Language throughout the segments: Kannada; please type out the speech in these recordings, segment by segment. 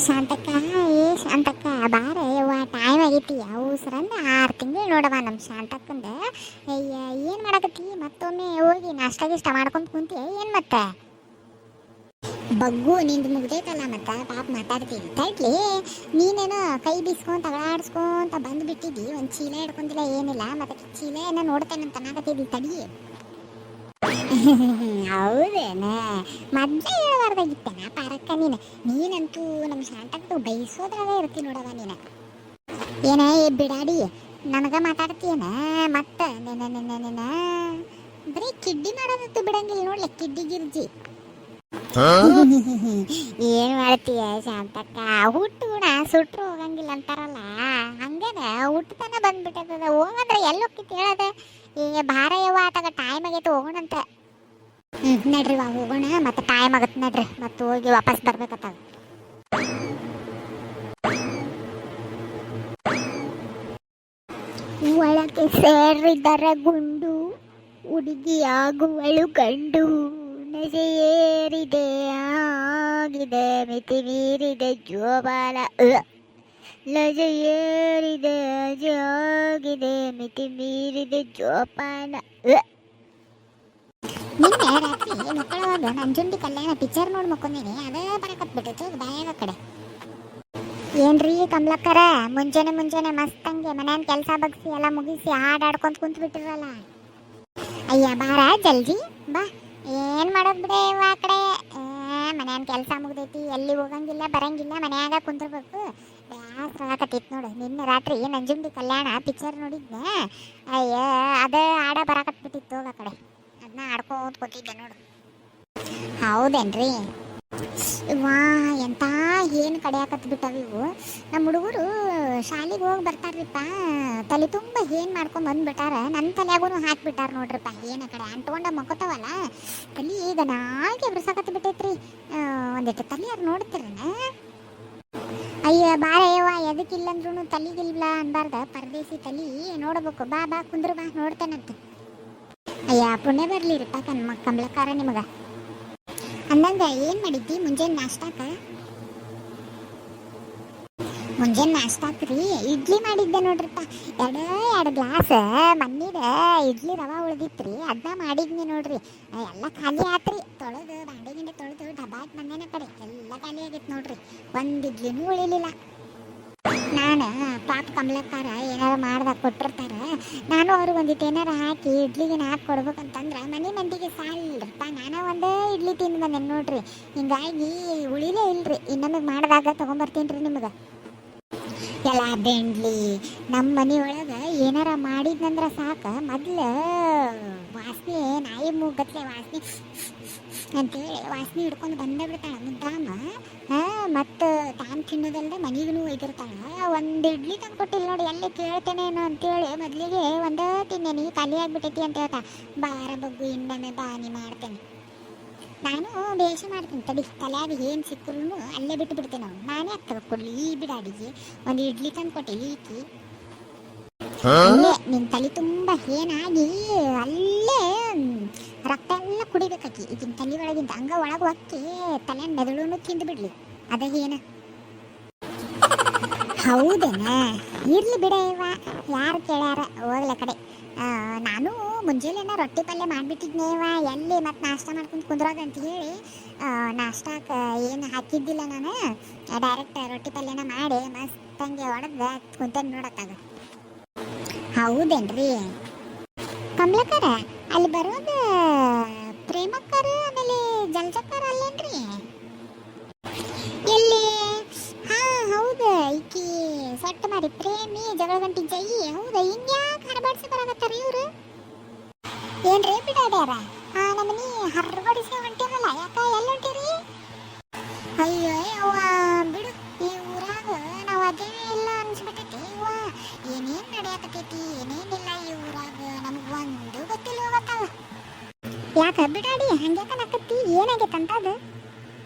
ಶಾಂತಕ್ಕ, ಏ ಶಾಂತಕ್ಕ, ಬಾರ ಯವ್ವ, ಟೈಮ್ ಆಗೈತಿ. ಅವಸರಂದ 6 ತಿಂಗಳು ನೋಡವ ನಮ್ಮ ಶಾಂತಕ್ಕಂದ. ಅಯ್ಯ, ಏನು ಮಾಡಕತ್ತಿ? ಮತ್ತೊಮ್ಮೆ ಹೋಗಿ ನಾಷ್ಟ ಗಿಷ್ಟ ಮಾಡ್ಕೊಂತ ಕುಂತಿ ಏನು ಮತ್ತೆ? ಬಗ್ಗು ನಿಂದು ಮುಗ್ದೈತಲ್ಲ, ಮತ್ತೆ ಪಾಪ ಮಾತಾಡ್ತೀವಿ ತಡ್ಲಿ. ನೀನೇನೋ ಕೈ ಬೀಸ್ಕೊಂತ ಅಗಳಾಡ್ಸ್ಕೊಂತ ಬಂದುಬಿಟ್ಟಿದ್ದಿ, ಒಂದು ಚೀಲ ಹಿಡ್ಕೊಂತಿಲ್ಲ ಏನಿಲ್ಲ, ಮತ್ತೆ ಚೀಲ ಏನೋ ನೋಡ್ತೇನೆ ಅಂತ ಅನ್ನಕತ್ತಿದ್ದಿ ತಡಿ. ಹೌದೇನ? ಮೊದ್ಲೇ ಹೇಳ್ಬಾರ್ದಾಗಿತ್ತೇನ ಪಾರಕ್ಕ ನೀನಂತೂ ನಮ್ಮ ಶಾಂತಕ್ಕೂ ಬೈಸೋದ್ರಾಗ ಇರ್ತಿ ನೋಡವ ನೀನು. ಏನ ಬಿಡಾಡಿ ನನಗ ಮಾತಾಡ್ತೀಯನ ಮತ್ತೆ? ನಿನ್ನ ಬರೀ ಕಿಡ್ಡಿ ಮಾಡೋದಂತೂ ಬಿಡಂಗಿಲ್ಲ ನೋಡ್ಲಿ, ಕಿಡ್ಡಿ ಗಿರ್ಜಿ. ಏನ್ ಮಾಡ್ತೀಯ ಶಾಂತಕ್ಕ? ಹುಟ್ಟು ಗುಣ ಸುಟ್ರು ಹೋಗಂಗಿಲ್ಲ ಅಂತಾರಲ್ಲ, ಹಂಗದ ಹುಟ್ಟತನ ಬಂದ್ಬಿಟ್ಟದ. ಹೋಗಂದ್ರೆ ಎಲ್ಲಿ ಹೋಗ್ತಿತ್ತು ಹೇಳದ? ಈಗ ಭಾರ ಯವ್ವ ಆತಾಗ ಟೈಮ್ ಆಗೈತೆ, ಹೋಗೋಣಂತ. ನಡ್ರಿ ಹೋಗೋಣ, ಮತ್ತೆ ಟೈಮ್ ಆಗತ್ತೆ ನಡ್ರಿ, ಮತ್ತೆ ಹೋಗಿ ವಾಪಸ್ ಬರ್ಬೇಕತ್ತಾಗ. ಒಳಗೆ ಸೇರಿದರ ಗುಂಡು, ಹುಡುಗಿಯಾಗುವಳು ಗಂಡು, ನಸೆಯೇರಿದೆ ಆಗಿದೆ, ಮಿತಿ ಮೀರಿದೆ ಜೋಪಾನ. ಲಜೆಯೇರಿದೆ ಆಗಿದೆ, ಮಿತಿ ಮೀರಿದೆ ಜೋಪಾನ. ನಿನ್ನೆ ರಾತ್ರಿ ಮಕ್ಕಳವಾಗ ನಂಜುಂಡಿ ಕಲ್ಯಾಣ ಪಿಕ್ಚರ್ ನೋಡಿ ಮಕ್ಕೊಂದಿನಿ, ಅದೇ ಬರಕತ್ಬಿಟ್ಟಿತ್ತು ಬಾಯಾಗ ಕಡೆ. ಏನ್ರಿ ಕಮಲಕ್ಕರ, ಮುಂಜಾನೆ ಮಸ್ತಂಗೆ ಮನ್ಯಾನ ಕೆಲಸ ಬಗ್ಸಿ ಎಲ್ಲ ಮುಗಿಸಿ ಹಾಡಾಡ್ಕೊಂತ ಕುಂತ ಬಿಟ್ಟಿರಲ್ಲ. ಅಯ್ಯ ಬಾರ ಜಲ್ದಿ ಬಾ. ಏನ್ ಮಾಡೋದ್ ಬಿಡೆ ಆ ಕಡೆ, ಮನ್ಯಾನ ಕೆಲಸ ಮುಗ್ದೈತಿ, ಎಲ್ಲಿ ಹೋಗಂಗಿಲ್ಲ ಬರಂಗಿಲ್ಲ, ಮನ್ಯಾಗ ಕುಂತಿರ್ಬೇಕು. ಬ್ಯಾಸ್ರ ಆಗಕತ್ತೈತಿ ನೋಡು. ನಿನ್ನೆ ರಾತ್ರಿ ನಂಜುಂಡಿ ಕಲ್ಯಾಣ ಪಿಕ್ಚರ್ ನೋಡಿದ್ನೆ. ಅಯ್ಯ ಅದ ಹಾಡ ಬರಾಕತ್ಬಿಟ್ಟಿತ್ತು ಹೋಗ ಕಡೆ, ಅದನ್ನ ಆಡ್ಕೋತ ಕೂತಿದ್ದೆ ನೋಡು. ಹೌದೇನ್ರಿ? ವಾ ಎಂತ ಏನು ಕಡಿಯಾಕತ್ ಬಿಟ್ಟವ ಇವು ನಮ್ಮ ಹುಡುಗರು. ಶಾಲೆಗೆ ಹೋಗಿ ಬರ್ತಾರ್ರಿಪ್ಪ, ತಲೆ ತುಂಬ ಏನು ಮಾಡ್ಕೊಂಡ್ ಬಂದ್ಬಿಟ್ಟಾರ. ನನ್ನ ತಲೆಯಾಗೂ ಹಾಕ್ಬಿಟ್ಟಾರ ನೋಡ್ರಿಪ್ಪ. ಏನು ಕಡೆ ಅಂಟ್ಕೊಂಡ ಮಕ್ಕೋತಾವಲ್ಲ, ತಲೆ ಈಗ ನಾಲ್ಗೆ ಬಿಡ್ಸಾಕತ್ ಬಿಟ್ಟೈತ್ರಿ. ಒಂದಿಟ್ಟು ತಲೆ ಯಾರು ನೋಡ್ತೀರನ? ಅಯ್ಯ ಬಾರಯ್ಯವ, ಎದಕ್ಕಿಲ್ಲಂದ್ರೂ ತಲೆಗಿಲ್ಲ ಅನ್ಬಾರ್ದ, ಪರದೇಸಿ ತಲೆ ನೋಡ್ಬೇಕು. ಬಾ ಬಾ ಕುಂದ್ರು ಬಾ, ನೋಡ್ತೇನಂತ. ಅಯ್ಯ ಪುಣ್ಯ ಬರ್ಲಿರಿಪ್ಪ ಕಮಲಕಾರ ನಿಮಗ. ಅಂದಂಗ ಏನು ಮಾಡಿದ್ದಿ ಮುಂಜಾನೆ ನಾಷ್ಟಾಕ? ಮುಂಜಾನೆ ನಾಷ್ಟಾಕ್ರಿ ಇಡ್ಲಿ ಮಾಡಿದ್ದೆ ನೋಡ್ರಿಪ್ಪ. ಎರಡು ಗ್ಲಾಸ್ ಮಣ್ಣಿದ ಇಡ್ಲಿ ರವಾ ಉಳ್ದಿತ್ರಿ, ಅದನ್ನ ಮಾಡಿದ್ನಿ ನೋಡ್ರಿ. ಎಲ್ಲ ಖಾಲಿ ಆತ್ರಿ. ತೊಳೆದು ಬಾಂಡೆ ಗಿಂಡೆ ತೊಳೆದು ಡಬ್ಬಾಕ್ ಬಂದೇನ ಕಡೆ ಎಲ್ಲ ಖಾಲಿ ಆಗೈತೆ ನೋಡ್ರಿ. ಒಂದು ಇಡ್ಲಿನೂ ಉಳಿಲಿಲ್ಲ. ನಾನು ಪಾಪ ಕಮಲಕ್ಕಾರ ಏನಾರು ಮಾಡ್ದಾಗ ಕೊಟ್ಟಿರ್ತಾರೆ, ನಾನು ಅವ್ರಿಗೆ ಒಂದಿಟ್ಟು ಏನಾರು ಹಾಕಿ ಇಡ್ಲಿಗೆ ಹಾಕಿ ಕೊಡ್ಬೇಕಂತಂದ್ರೆ ಮನೆ ಮಂದಿಗೆ ಸಾಲಿಲ್ರಪ್ಪ. ನಾನು ಒಂದೇ ಇಡ್ಲಿ ತಿಂದು ಬಂದೇನೆ ನೋಡ್ರಿ. ಹಿಂಗಾಗಿ ಉಳಿಲೇ ಇಲ್ರಿ. ಇನ್ನೊಮ್ಮೆ ಮಾಡಿದಾಗ ತೊಗೊಂಬರ್ತೀನಿ ರೀ ನಿಮ್ಗೆ. ಎಲ್ಲ ಬೆಂಡ್ಲಿ ನಮ್ಮ ಮನೆಯೊಳಗೆ ಏನಾರ ಮಾಡಿದ್ನಂದ್ರೆ ಸಾಕು, ಮೊದ್ಲು ವಾಸನೆ ನಾಯಿ ಮೂಗತ್ಲೆ ವಾಸನೆ ಅಂತೇಳಿ ವಾಸನೆ ಹಿಡ್ಕೊಂಡು ಬಂದೇ ಬಿಡ್ತಾಳೆ ಮುದ್ದಾಮ. ಮತ್ತು ತಾನು ತಿನ್ನೋದಲ್ಲದೆ ಮನೆಗೂ ಒಯ್ದಿರ್ತಾಳೆ. ಒಂದು ಇಡ್ಲಿ ತಂದು ಕೊಟ್ಟಿಲ್ಲ ನೋಡಿ, ಎಲ್ಲಿ ಕೇಳ್ತೇನೇನೋ ಅಂತೇಳಿ ಮೊದಲಿಗೆ ಒಂದೇ ತಿನ್ನೇನಿ, ಖಾಲಿ ಆಗಿಬಿಟ್ಟೈತಿ ಅಂತ ಹೇಳ್ತಾ. ಬಾರ ಬಗ್ಗು, ಇನ್ನೊಮ್ಮೆ ಬಾನಿ ಮಾಡ್ತೇನೆ. ನಾನು ಬೇಷ ಮಾಡ್ತೀನಿ ತಡಿ, ತಲೆಯಾಗ ಏನು ಸಿಕ್ಕರೂ ಅಲ್ಲೇ ಬಿಟ್ಟು ಬಿಡ್ತೇನೆ. ನಾನೇ ಆಗ್ತದೆ ಕೊಡ್ಲಿ ಈ ಬಿಡಾಡಿಗೆ ಒಂದು ಇಡ್ಲಿ ತಂದು ಕೊಟ್ಟಿಲ್ಲ ಈಕಿ. ಅಲ್ಲೇ ನಿನ್ನ ತಲೆ ತುಂಬ ಏನಾಗಿ ಅಲ್ಲೇ ರಕ್ತ ಎಲ್ಲ ಕುಡಿಬೇಕಾಕಿ ಈಗಿನ ತಲೆ ಒಳಗಿಂತ. ಹಂಗ ಒಳಗೆ ಹೊಕ್ಕಿ ತಲೆ ಮೆದುಳು ತಿಂದು ಬಿಡ್ಲಿ, ಅದೇ ಏನು? ಹೌದೇನಾ? ಇರ್ಲಿ ಬಿಡ ಇವ, ಯಾರು ಕೇಳ್ಯಾರ ಹೋಗ್ಲ ಕಡೆ. ನಾನು ಮುಂಜಾನೆನ ರೊಟ್ಟಿ ಪಲ್ಯ ಮಾಡಿಬಿಟ್ಟಿದ್ನೇವ, ಎಲ್ಲಿ ಮತ್ತೆ ನಾಷ್ಟ ಮಾಡ್ಕೊಂಡು ಕುಂದ್ರೋದಂತ ಹೇಳಿ ನಾಷ್ಟಕ್ಕೆ ಏನು ಹಾಕಿದ್ದಿಲ್ಲ ನಾನು. ಡೈರೆಕ್ಟ್ ರೊಟ್ಟಿ ಪಲ್ಯನ ಮಾಡಿ ಮಸ್ತಂಗೆ ಹೊಡೆದ ಕುಂತೇನೆ ನೋಡತ್ತಾಗ. ಹೌದೇನ್ರಿ ಕಮಲಕ್ಕರ? ಅಲ್ಲಿ ಬರೋದು ಪ್ರೇಮಕ್ಕರ ಆಮೇಲೆ ಜಲಜಕ್ಕರ ಅಲ್ಲೇನ್ರಿ? ಎಲ್ಲಿ? ಹಾ ಹೌದು, ಈಕಿ ಸೊಟ್ಟ ಮಾರಿ ಪ್ರೇಮಿ ಜಗಳ ಗಂಟಿ ಜೈ. ಹೌದಾ? ಇನ್ಯಾಕೆ ಹರಬಾಡ್ಸಿ ಬರಾಕತ್ತಾರ ಇವ್ರು? ಏನ್ರಿ ಬಿಡಾಡ್ಯಾರ? ನಮ್ಮನಿ ಹರ್ಬಡಿಸಿ ಹೊಂಟಿರಲ್ಲ, ಯಾಕ ಎಲ್ಲಿ ಹೊಂಟಿರಿ? ಅಯ್ಯೋ ಅವ್ವ ಬಿಡು, ಈ ಊರಾಗ ನಾವು ಅದೇ ಇಲ್ಲ ಅನ್ಸ್ಬಿಟ್ಟೈತಿ. ಇವ ಏನೇನು ನಡೆಯಕತ್ತೈತಿ ಏನೇನಿಲ್ಲ ಈ ಊರಾಗ ನಮ್ಗೆ ಒಂದು ಗೊತ್ತಿಲ್ಲ ಹೋಗತ್ತಾವ. ಯಾಕ ಬಿಡಾಡಿ ಹಂಗ್ಯಾಕ ನಕ್ಕತ್ತಿ? ಏನಾಗೈತಂತ ಅದು?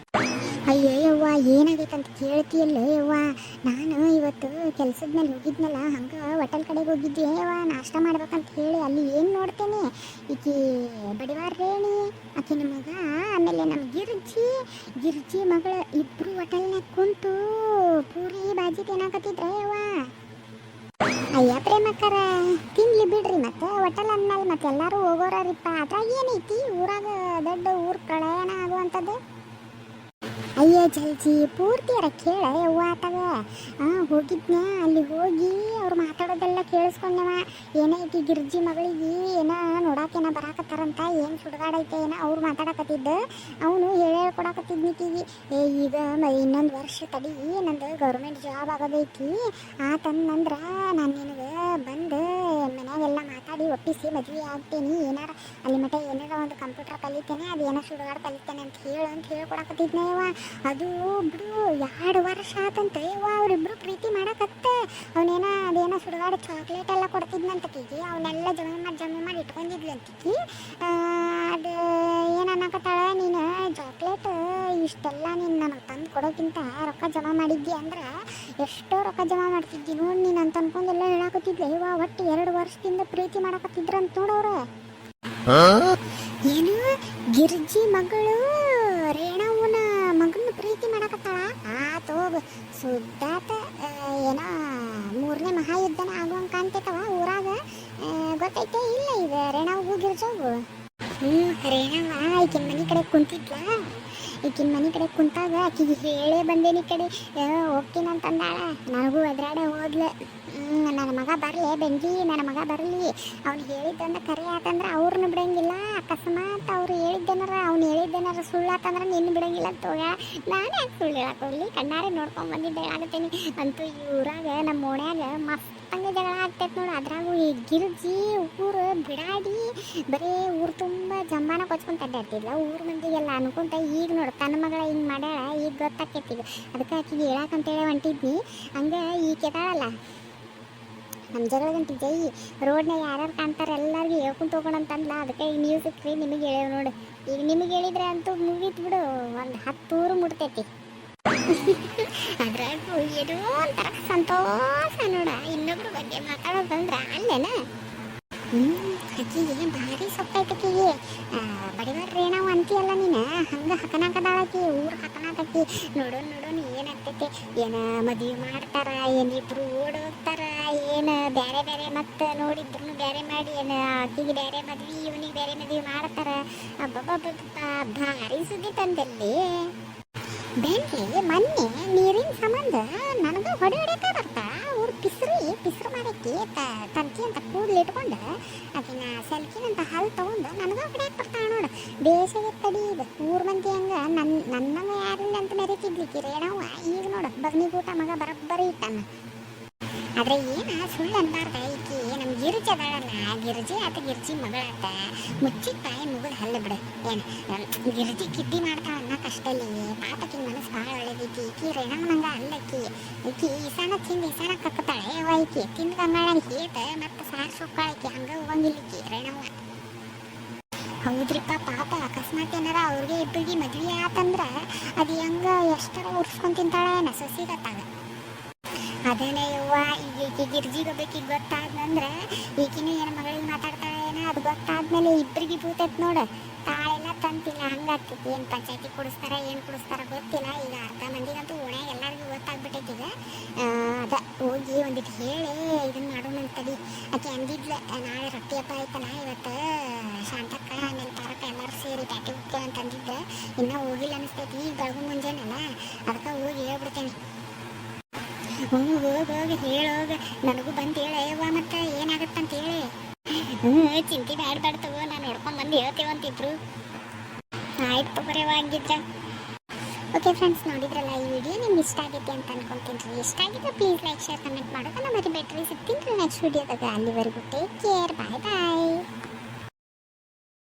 ಅಯ್ಯೋ ಯವ್ವ, ಏನಾಗೈತಂತ ಕೇಳ್ತಿಯಲ್ಲ ಯವ್ವ. ನಾನು ಇವತ್ತು ಕೆಲ್ಸದ ಮೇಲೆ ಹೋಗಿದ್ನಲ್ಲ, ಹಂಗೆ ಹೋಟೆಲ್ ಕಡೆಗೆ ಹೋಗಿದ್ದೆ ಯವ್ವ ನಾಷ್ಟ ಮಾಡ್ಬೇಕಂತ ಹೇಳಿ. ಅಲ್ಲಿ ಏನು ನೋಡ್ತೇನೆ, ಈಕಿ ಬಡಿವಾರ ರೇಣಿ ಆಕಿನ ಮಗ, ಆಮೇಲೆ ನಮ್ಮ ಗಿರ್ಜಿ ಮಗಳು ಇಬ್ಬರು ಹೋಟೆಲ್ನಾಗ ಕುಂತು ಪೂರಿ ಬಾಜಿ ತಿನ್ನಾಕತ್ತಿದ್ರೆ ಯವ್ವ. ಅಯ್ಯ ಪ್ರೇಮಕ್ಕರ ತಿನ್ಲಿ ಬಿಡ್ರಿ ಮತ್ತೆ ಹೋಟೆಲ್ ಅಂದ್ಮೇಲೆ ಮತ್ತೆ ಎಲ್ಲರೂ ಹೋಗೋರಿಪ್ಪ. ಅದ್ರಾಗ ಏನೈತಿ ಊರಾಗ ದೊಡ್ಡ ಊರ್ ಪ್ರಳಯನ ಆಗುವಂಥದ್ದು. ಅಯ್ಯ ಜಲ್ಜಿ ಪೂರ್ತಿಯರ ಕೇಳ ಯವ್ವ ಆತಗ. ಹೋಗಿದ್ನ ಅಲ್ಲಿ ಹೋಗಿ ಅವ್ರು ಮಾತಾಡೋದೆಲ್ಲ ಕೇಳಿಸ್ಕೊಂಡವ. ಏನೈತಿ ಗಿರ್ಜಿ ಮಗಳಿಗೆ ಏನ ನೋಡಾಕೇನ ಬರಾಕತ್ತಾರಂತ, ಏನು ಸುಡುಗಾಡೈತೆ ಏನೋ ಅವ್ರು ಮಾತಾಡಕತ್ತಿದ್ದ. ಅವನು ಹೇಳ್ಕೊಡಕತ್ತಿದ್ನಿಕಿಗೆ ಈಗ ಇನ್ನೊಂದು ವರ್ಷ ತಡಿ ನಂದು ಗೌರ್ಮೆಂಟ್ ಜಾಬ್ ಆಗೋದೈತಿ ಆತಂದ್ರೆ ನಾನು ನಿನಗೆ ಬಂದು ಮನ್ಯಾಗೆಲ್ಲ ಮಾತಾಡಿ ಒಪ್ಪಿಸಿ ಮದುವೆ ಆಗ್ತೀನಿ. ಏನಾರ ಅಲ್ಲಿ ಮಟ್ಟ ಏನಾರ ಒಂದು ಕಂಪ್ಯೂಟರ್ ಕಲಿತೇನೆ, ಅದು ಏನೋ ಸುಡುಗಾಡು ಕಲಿತೇನೆ ಅಂತ ಹೇಳ್ಕೊಡಕತ್ತಿದ್ನೇವ. ಅದು ಬಿಡು 2 ವರ್ಷ ಆತಂತೆ ಯವ್ವ ಅವರಿಬ್ರು ಪ್ರೀತಿ ಮಾಡಕತ್ತೆ. ಅವನೇನ ಅದೇನೋ ಸುಡುಗಾಡು ಚಾಕ್ಲೇಟ್ ಎಲ್ಲ ಕೊಡ್ತಿದ್ನಂತಕಿಗೆ, ಅವನ್ನೆಲ್ಲ ಜಮೆ ಮಾಡಿ ಇಟ್ಕೊಂಡಿದ್ಲಂತಿಕಿ. ಅದು ಏನನ್ನಕತ್ತಾಳ, ನೀನು ಚಾಕ್ಲೇಟ್ ಇಷ್ಟೆಲ್ಲ ನೀನು ನನಗೆ ತಂದು ಕೊಡೋಕ್ಕಿಂತ ರೊಕ್ಕ ಜಮಾ ಮಾಡಿದ್ದಿ ಅಂದ್ರೆ ಎಷ್ಟೋ ರೊಕ್ಕ ಜಮಾ ಮಾಡ್ತಿದ್ದಿ ನೋಡಿ ನೀನು ಅಂತ ಅನ್ಕೊಂಡೆಲ್ಲ ಹೇಳಾಕತ್ತಿದ್ಲೆ ಯವ್ವ. ಒಟ್ಟು 2 ವರ್ಷದಿಂದ ಪ್ರೀತಿ ಮಾಡಕತ್ತಿದ್ರಂತ ನೋಡವ್ರೆ. ಏನು ಗಿರ್ಜಿ ಮಗಳು ರೇಣವ್ವನ ಮಗನ ಪ್ರೀತಿ ಮಾಡಕತ್ತಾಳ? ಆತೋಗ ಸುದ್ದಾತ. ಏನೋ 3ನೇ ಮಹಾಯುದ್ಧನ ಆಗುವಂಗೆ ಕಾಣ್ತೈತವ ಊರಾಗ. ಗೊತ್ತೈತೆ ಇಲ್ಲ ಈಗ ರೇಣವ್ಗೂ ಗಿರ್ಜವ್ವು? ರೇಣವ್ವ ಈಕಿನ ಮನೆ ಕಡೆ ಕುಂತಿದ್ಲ. ಈಕಿನ ಮನೆ ಕಡೆ ಕುಂತಾಗ ಆಕಿಗೆ ಹೇಳೇ ಬಂದೇನಿ ಕಡೆ ಹೋಗ್ತೀನಂತಂದಾಳ. ನನಗೂ ಎದುರಾಡೆ ಹೋದ್ಲು. ನನ್ನ ಮಗ ಬರಲಿ ಬೆಂಕಿ, ನನ್ನ ಮಗ ಬರಲಿ, ಅವ್ನು ಹೇಳಿದ್ದಂದ್ರೆ ಕರೆ ಆತಂದ್ರೆ ಅವ್ರನ್ನ ಬಿಡಂಗಿಲ್ಲ. ಅಕಸ್ಮಾತ್ ಅವ್ರು ಹೇಳಿದ್ದೇನಾರ ಸುಳ್ಳಾತಂದ್ರೆ ನಿನ್ನ ಬಿಡಂಗಿಲ್ಲ ಅಂತ ಹೋಗ. ನಾನು ಯಾಕೆ ಸುಳ್ಳು ಹೇಳಕ್ಕೆ ಹೋಗ್ಲಿ, ಕಣ್ಣಾರೆ ನೋಡ್ಕೊಂಡು ಬಂದಿದ್ದೆ ಹೇಳಾಕತ್ತೀನಿ. ಅಂತೂ ಈ ಊರಾಗ ನಮ್ಮ ಓಣ್ಯಾಗ ಮಸ್ತಂಗೆ ಜಗಳ ಆಗ್ತೈತೆ ನೋಡು. ಅದ್ರಾಗೂ ಈ ಗಿರ್ಜಿ ಊರು ಬಿಡಾಡಿ ಬರೀ ಊರು ತುಂಬ ಜಂಬಾನ ಕೊಚ್ಕೊಂತ ಅಡ್ಡಾಡ್ತಿದ್ಲ ಊರು ಮಂದಿಗೆಲ್ಲ ಅನ್ಕೊಂತ. ಈಗ ನೋಡು ತನ್ನ ಮಗಳ ಹಿಂಗೆ ಮಾಡ್ಯಾಳ, ಈಗ ಗೊತ್ತಾಕೈತಿ. ಈಗ ಅದಕ್ಕೆ ಆಕಿಗೆ ಹೇಳಕ್ಕಂತೇಳಿ ಹೊಂಟಿದ್ನಿ. ಹಂಗೆ ಈ ಕೆತಾಳಲ್ಲ ನಮ್ಮ ಜಗಳ ಗಂಟೆ ಜೈ ರೋಡ್ನಾಗ ಯಾರ್ಯಾರು ಕಾಣ್ತಾರೆ ಎಲ್ಲರಿಗೂ ಹೇಳ್ಕೊಂತ ಹೋಗೋಣಂತಂದ್ಲ. ಅದಕ್ಕೆ ಈಗ ನೀವು ಸಿಕ್ಕ್ರಿ ನಿಮಗೆ ಹೇಳೇವು ನೋಡು. ಈಗ ನಿಮಗೆ ಹೇಳಿದ್ರೆ ಅಂತೂ ಮುಗೀತು ಬಿಡು, ಒಂದು 10 ಊರು ಮುಟ್ತೈತಿ. ಅದ್ರಾಗೂ ಏನೋ ಒಂಥರ ಸಂತೋಷ ನೋಡ. ಇನ್ನೊಬ್ರ ಬಗ್ಗೆ ಮಾತಾಡೋದಂದ್ರೆ ಅಲ್ಲೇನ ಆಕಿಗೆ ಭಾರಿ ಸೊಪ್ಪೈತಕಿಗೆ. ಬಡಿಬಾರ್ರಿ ನಾವು ಅಂತೀಯಲ್ಲ ನೀನು, ಹಂಗೆ ಹಕನಾಕದಾಳಕಿ ಊರು ಹಕನಾಕಿ. ನೋಡೋಣ ಏನಾಗ್ತೈತಿ, ಏನು ಮದುವೆ ಮಾಡ್ತಾರ, ಏನಿಬ್ರು ಓಡೋಗ್ತಾರ, ಏನು ಬೇರೆ ಬೇರೆ ಮತ್ತೆ ನೋಡಿದ್ರು ಬೇರೆ ಮಾಡಿ ಏನು ಆಕಿಗೆ ಬೇರೆ ಮದ್ವೆ ಇವನಿಗೆ ಬೇರೆ ಮದುವೆ ಮಾಡ್ತಾರ. ಅಬ್ಬಬ್ಬಬ್ಬ ಭಾರಿ ಸುದ್ದಿ ತಂದಲ್ಲಿ. ಬೆಂಕಿ ಮೊನ್ನೆ ನೀರಿನ ಸಂಬಂಧ ನನಗೆ ಹೊಡೆಯಕ್ಕೆ ಬರ್ತಾ ಊರು ಪಿಸ್ರು ಮಾಡಕ್ಕೆ ತಂತಿ ಅಂತ ಕೂದಲು ಇಟ್ಕೊಂಡು ಅದನ್ನ ಸೆಲ್ಕಿನಂತ ಹಾಲು ತಗೊಂಡು ನನಗೆ ಹೊಡೆಯಕ್ಕೆ ಬರ್ತಾಳ ನೋಡು. ಬೇಸಿಗೆ ತಡಿ ಇದು ಊರು ಮಂದಿ ಹಂಗೆ ನನ್ನ ಯಾರಿಲ್ಲ ಅಂತ ಮೆರೀತಿದ್ಲಿಕ್ಕೆ ರೇಣವ್ವ. ಈಗ ನೋಡು ಬಗ್ನಿಗೂಟ ಮಗ ಬರಬ್ಬರಿ ಇಟ್ಟಾನ. ಆದರೆ ಏನು ಸುಳ್ಳು ಅನ್ಬಾರ್ದ. ಈಕಿ ನಮ್ಮ ಗಿರ್ಜಿ ಅದಾಳಲ್ಲ, ಗಿರ್ಜಿ ಮಗಳಾತ ಮುಚ್ಚಿದ ತಾಯಿ ಮುಗಿದು ಹಲ್ಲ ಬಿಡು. ಏನು ಗಿರ್ಜಿ ಕಿಡ್ಡಿ ಮಾಡ್ತಾಳ ಅನ್ನೋಕಷ್ಟಲ್ಲಿ ಪಾಪಕಿನ ಮನಸ್ಸು ಭಾಳ ಒಳ್ಳೇದೈತಿ. ಈಕಿ ರೇಣಮ್ಮನಂಗ ಅಲ್ಲಕ್ಕಿ ಈಸಾನ ಕಕ್ಕತಾಳೆ ಯವ್ವ. ಈಕಿ ತಿಂದು ಗಂಗಾಳ ಹೇತ ಮತ್ತು ಸಾರು ಸೊಕ್ಕಾಳಕಿ ಹಂಗೆ ಹೋಗಂಗಿಲ್ಲಿಕ್ಕಿ ರೇಣವ್ವ. ಹೌದ್ರಿಪ್ಪ ಪಾಪ ಅಕಸ್ಮಾತ್ ಏನಾರ ಅವ್ರಿಗೆ ಇಬ್ಬರಿಗೆ ಮದುವೆ ಆತಂದ್ರೆ ಅದು ಹೆಂಗೆ ಎಷ್ಟರ ಉರ್ಸ್ಕೊಂಡು ತಿಂತಾಳೆ ಏನ ಸೊಸಿಗತ್ತಾಗ. ಅದೇನೇ ಯವ್ವ ಈಗ ಗಿರ್ಜಿಗೋಬೇಕೀಗ ಗೊತ್ತಾದ್ನಂದ್ರೆ ಈಗಿನ ಏನು ಮಗಳಿಗೆ ಮಾತಾಡ್ತಾಳೆ ಏನೋ ಅದು ಗೊತ್ತಾದ್ಮೇಲೆ ಇಬ್ಬರಿಗೆ ಭೂತೈತೆ ನೋಡು. ತಾಳೆಲ್ಲ ತಂತಿಲ್ಲ ಹಂಗಾಗ್ತೈತಿ. ಏನು ಪಂಚಾಯತಿ ಕೊಡಿಸ್ತಾರ ಏನು ಕೊಡಿಸ್ತಾರ ಗೊತ್ತಿಲ್ಲ. ಈಗ ಅರ್ಧ ಮಂದಿಗಂತೂ ಓಣ್ಯಾಗ ಎಲ್ಲರಿಗೂ ಗೊತ್ತಾಗ್ಬಿಟ್ಟೈತಿ. ಈಗ ಅದ ಹೋಗಿ ಒಂದಿಟ್ಟು ಹೇಳಿ ಇದನ್ನ ಮಾಡೋಣ ಅಂತಡಿ. ಆಕೆ ಅಂದಿದ್ಲ ನಾಳೆ ರೊಟ್ಟಿ ಹಬ್ಬ ಆಯ್ತಲ್ಲ ಇವತ್ತು ಶಾಂತಕ್ಕ ಆಮೇಲೆ ಪಾರಕ್ಕ ಎಲ್ಲರೂ ಸೇರಿ ಪ್ಯಾಟಿ ಹೋಗ್ತೇವೆ ಅಂತ ಅಂದಿದ್ದೆ. ಇನ್ನೂ ಹೋಗಿಲ್ಲ ಅನಿಸ್ತೈತಿ. ಈಗ ಬೆಳಗು ಮುಂಜಾನಲ್ಲ ಅದಕ್ಕೆ ಹೋಗಿ ಹೇಳ್ಬಿಡ್ತೇನೆ. ಹೋಗಿ ಹೇಳೋಗ ನನಗೂ ಬಂದು ಹೇಳವ್ವ ಮತ್ತೆ ಏನಾಗತ್ತಂತ ಹೇಳಿ. ಚಿಂತೆ ಬ್ಯಾಡ ತಗೋ, ನಾನು ನೋಡ್ಕೊಂಡು ಬಂದು ಹೇಳ್ತೇವಂತಿಬ್ರು. ಆಯ್ತು ತಗೋರೇವ ಹಂಗಿದ್ರೆ. ಓಕೆ ಫ್ರೆಂಡ್ಸ್, ನೋಡಿದ್ರಲ್ಲ ಈ ವಿಡಿಯೋ ನಿಮ್ಗೆ ಇಷ್ಟ ಆಗೈತಿ ಅಂತ ಅನ್ಕೊಂತೀನಿ. ಇಷ್ಟ ಆಗಿದ್ರೆ ಪ್ಲೀಸ್ ಲೈಕ್ ಶೇರ್ ಕಮೆಂಟ್ ಮಾಡೋದನ್ನ ಮರಿಬೇಡ್ರಿ. ಸಿಗ್ತೀನಿ ನೆಕ್ಸ್ಟ್ ವಿಡಿಯೋದಾಗ. ಅಲ್ಲಿವರೆಗೂ ಟೇಕ್ ಕೇರ್, ಬಾಯ್ ಬಾಯ್.